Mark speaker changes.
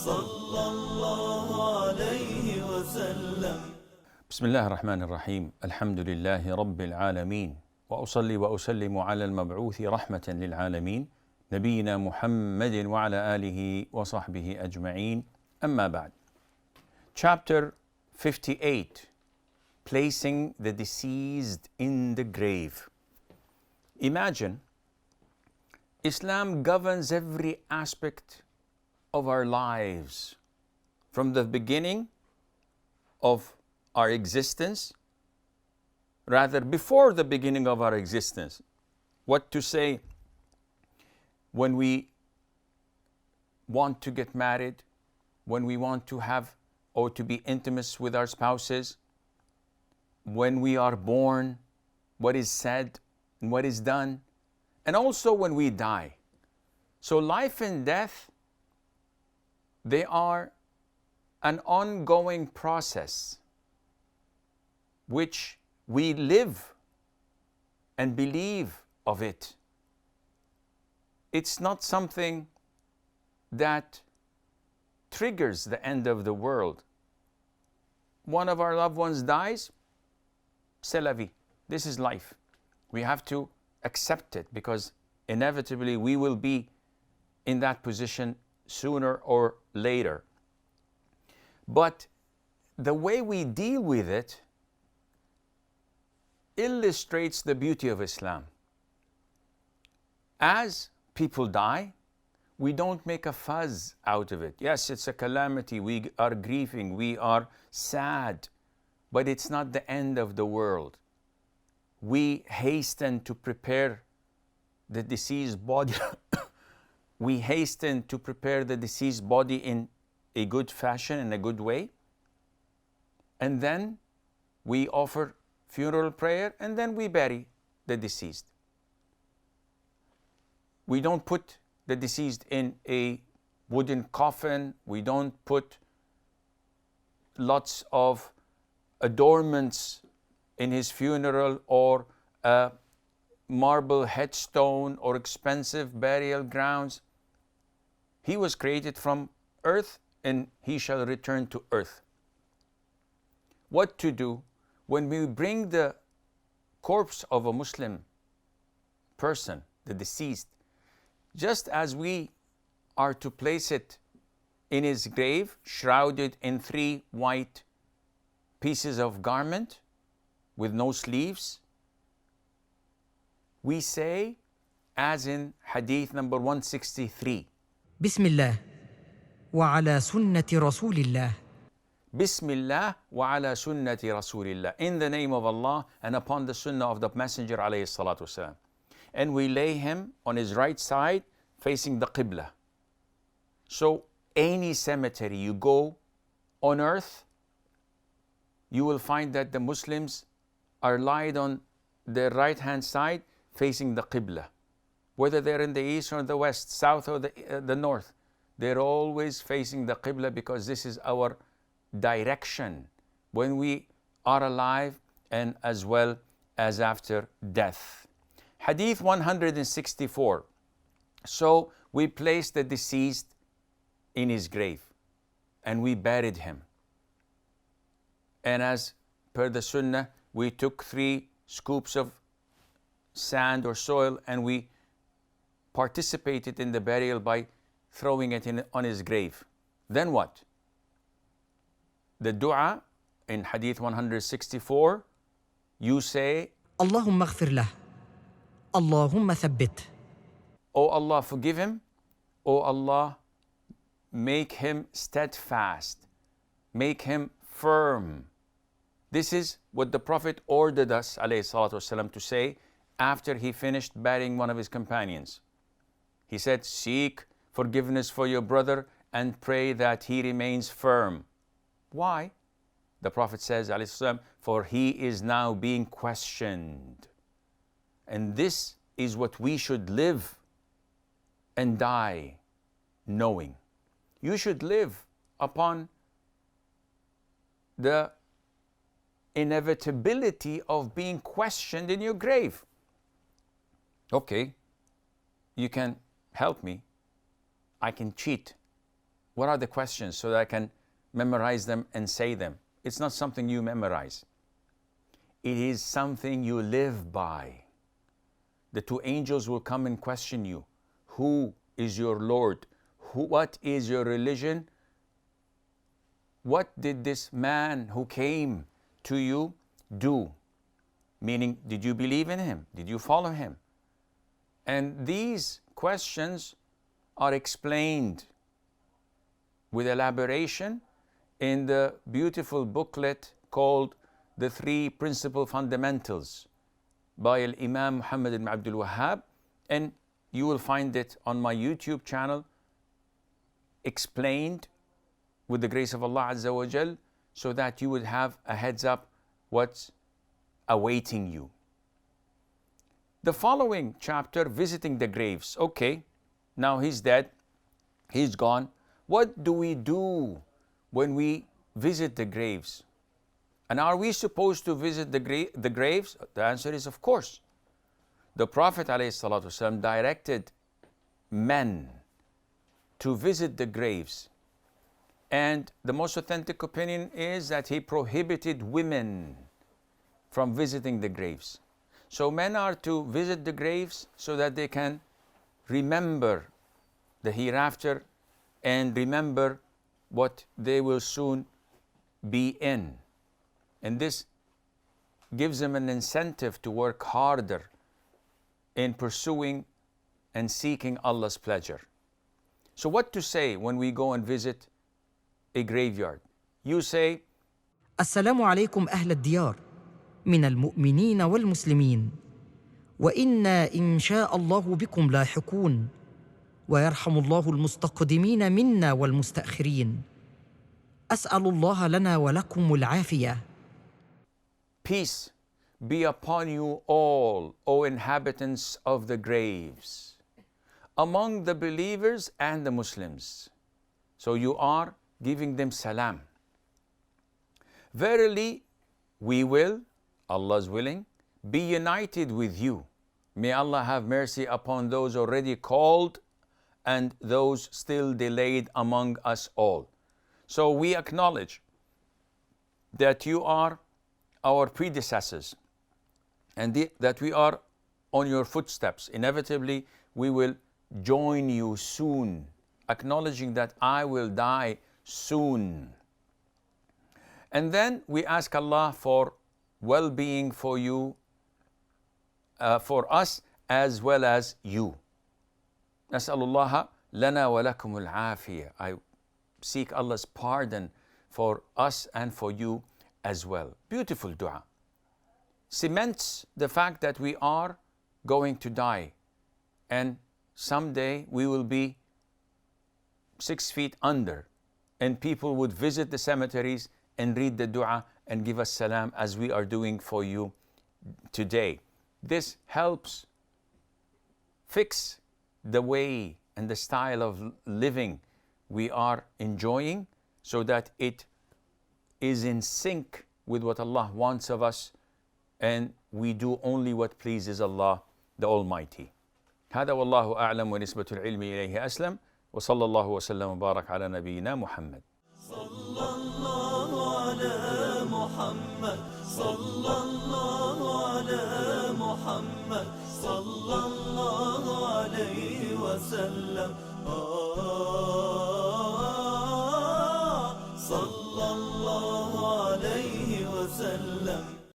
Speaker 1: صلى الله عليه وسلم.
Speaker 2: بسم الله الرحمن الرحيم. الحمد لله رب العالمين، وأصلي وأسلم على المبعوث رحمة للعالمين نبينا محمد وعلى آله وصحبه أجمعين. أما بعد. Chapter 58, Placing the Deceased in the Grave. Imagine Islam governs every aspect of our lives, from the beginning of our existence, rather before the beginning of our existence. What to say when we want to get married, when we want to have or to be intimate with our spouses, when we are born, what is said and what is done, and also when we die. So life and death, they are an ongoing process which we live and believe of it. It's not something that triggers the end of the world. One of our loved ones dies, c'est la vie. This is life. We have to accept it because inevitably we will be in that position sooner or later. But the way we deal with it illustrates the beauty of Islam. As people die, we don't make a fuzz out of it. Yes, it's a calamity, we are grieving, we are sad, but it's not the end of the world. We hasten to prepare the deceased body. We hasten to prepare the deceased body in a good fashion, in a good way. And then we offer funeral prayer, and then we bury the deceased. We don't put the deceased in a wooden coffin. We don't put lots of adornments in his funeral, or a marble headstone, or expensive burial grounds. He was created from earth, and he shall return to earth. What to do when we bring the corpse of a Muslim person, the deceased, just as we are to place it in his grave, shrouded in 3 white pieces of garment with no sleeves, we say, as in hadith number 163,
Speaker 3: Bismillah wa ala sunnati Rasulillah.
Speaker 2: Bismillah wa ala sunnati Rasulillah. In the name of Allah and upon the sunnah of the Messenger alayhi salatu wasalam. And we lay him on his right side facing the Qibla. So any cemetery you go on earth, you will find that the Muslims are laid on their right hand side facing the Qibla. Whether they're in the east or the west, south or the north, they're always facing the Qibla, because this is our direction when we are alive and as well as after death. Hadith 164. So we placed the deceased in his grave and we buried him. And as per the sunnah, we took 3 scoops of sand or soil and we participated in the burial by throwing it on his grave. Then what? The dua in Hadith 164, you say,
Speaker 3: Allahumma aghfir lah. Allahumma thabbit.
Speaker 2: O Allah, forgive him. O Allah, make him steadfast. Make him firm. This is what the Prophet ordered us ﷺ to say after he finished burying one of his companions. He said, seek forgiveness for your brother and pray that he remains firm. Why? The Prophet says, ﷺ, for he is now being questioned. And this is what we should live and die knowing. You should live upon the inevitability of being questioned in your grave. Okay, you can help me. I can cheat. What are the questions so that I can memorize them and say them? It's not something you memorize. It is something you live by. The two angels will come and question you. Who is your Lord? What is your religion? What did this man who came to you do? Meaning, did you believe in him? Did you follow him? And these questions are explained with elaboration in the beautiful booklet called The Three Principal Fundamentals by Imam Muhammad ibn Abdul Wahhab, and you will find it on my YouTube channel explained with the grace of Allah Azza wa Jal, so that you would have a heads up what's awaiting you. The following chapter, visiting the graves. Okay, now he's dead, he's gone. What do we do when we visit the graves? And are we supposed to visit the graves? The answer is of course. The Prophet ﷺ directed men to visit the graves. And the most authentic opinion is that he prohibited women from visiting the graves. So men are to visit the graves so that they can remember the hereafter and remember what they will soon be in. And this gives them an incentive to work harder in pursuing and seeking Allah's pleasure. So what to say when we go and visit a graveyard? You say,
Speaker 3: السلام عليكم أهل الديار من المؤمنين والمسلمين وإنا إن شاء الله بكم لاحقون ويرحم الله المستقدمين منا والمستأخرين أسأل الله لنا ولكم العافية.
Speaker 2: Peace be upon you all, O inhabitants of the graves, among the believers and the Muslims. So you are giving them salam. Verily, we will, Allah's willing, be united with you. May Allah have mercy upon those already called and those still delayed among us all. So we acknowledge that you are our predecessors and that we are on your footsteps. Inevitably, we will join you soon, acknowledging that I will die soon. And then we ask Allah for well-being for you, for us as well as you. Nas'alullah lana wa lakum al-afiyah. I seek Allah's pardon for us and for you as well. Beautiful dua. Cements the fact that we are going to die, and someday we will be 6 feet under, and people would visit the cemeteries and read the dua and give us salam as we are doing for you today. This helps fix the way and the style of living we are enjoying, so that it is in sync with what Allah wants of us, and we do only what pleases Allah the Almighty. هذا والله أعلم ونسبة العلم إليه أسلم وصلى الله وسلم وبارك على نبينا محمد.
Speaker 1: صلى الله على محمد صلى الله على محمد صلى الله عليه وسلم صلى الله عليه وسلم.